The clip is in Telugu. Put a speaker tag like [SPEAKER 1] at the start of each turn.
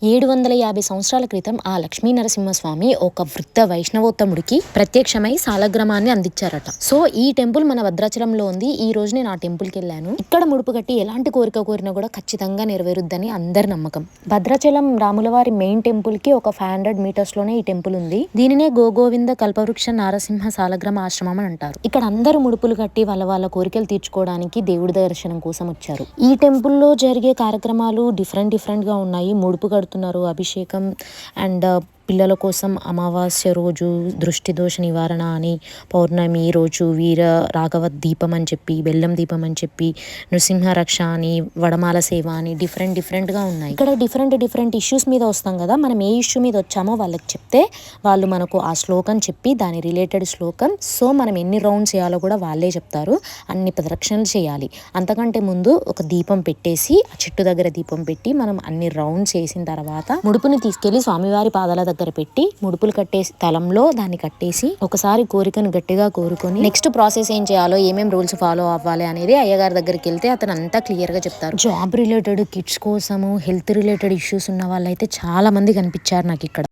[SPEAKER 1] 750 సంవత్సరాల క్రితం ఆ లక్ష్మీ నరసింహస్వామి ఒక వృద్ధ వైష్ణవోత్తముడికి ప్రత్యక్షమై సాలగ్రామాన్ని అందించారట. సో ఈ టెంపుల్ మన భద్రాచలంలో ఉంది. ఈ రోజు నేను ఆ టెంపుల్ కి వెళ్ళాను. ఇక్కడ ముడుపు కట్టి ఎలాంటి కోరిక కోరినా కూడా ఖచ్చితంగా నెరవేరుద్దని అందరి నమ్మకం. భద్రాచలం రాములవారి మెయిన్ టెంపుల్ కి ఒక 500 మీటర్స్ లోనే ఈ టెంపుల్ ఉంది. దీనినే గోగోవింద కల్పవృక్ష నారసింహ సాలగ్రామ ఆశ్రమం అని అంటారు. ఇక్కడ అందరూ ముడుపులు కట్టి వాళ్ళ కోరికలు తీర్చుకోవడానికి దేవుడి దర్శనం కోసం వచ్చారు. ఈ టెంపుల్లో జరిగే కార్యక్రమాలు డిఫరెంట్ గా ఉన్నాయి. ముడుపు కడుతున్నారు, అభిషేకం అండ్ పిల్లల కోసం అమావాస్య రోజు దృష్టి దోష నివారణ అని, పౌర్ణమి రోజు వీర రాఘవ దీపం అని చెప్పి, బెల్లం దీపం అని చెప్పి, నృసింహ రక్ష అని, వడమాల సేవ అని డిఫరెంట్గా ఉన్నాయి. ఇక్కడ డిఫరెంట్ ఇష్యూస్ మీద వస్తాం కదా, మనం ఏ ఇష్యూ మీద వచ్చామో వాళ్ళకి చెప్తే వాళ్ళు మనకు ఆ శ్లోకం చెప్పి దాని రిలేటెడ్ శ్లోకం, సో మనం ఎన్ని రౌండ్స్ చేయాలో కూడా వాళ్ళే చెప్తారు. అన్ని ప్రదక్షిణలు చేయాలి. అంతకంటే ముందు ఒక దీపం పెట్టేసి ఆ చెట్టు దగ్గర దీపం పెట్టి మనం అన్ని రౌండ్స్ వేసిన తర్వాత ముడుపుని తీసుకెళ్లి స్వామివారి పాదాల దగ్గర పెట్టి ముడుపులు కట్టేసి తలంలో దాన్ని కట్టేసి ఒకసారి కోరికను గట్టిగా కోరుకొని నెక్స్ట్ ప్రాసెస్ ఏం చేయాలో, ఏమేం రూల్స్ ఫాలో అవ్వాలి అనేది అయ్యగారి దగ్గరికి వెళ్తే అతను అంతా క్లియర్ గా చెప్తారు. జాబ్ రిలేటెడ్, కిడ్స్ కోసము, హెల్త్ రిలేటెడ్ ఇష్యూస్ ఉన్న వాళ్ళైతే చాలా మంది కనిపించారు నాకు ఇక్కడ.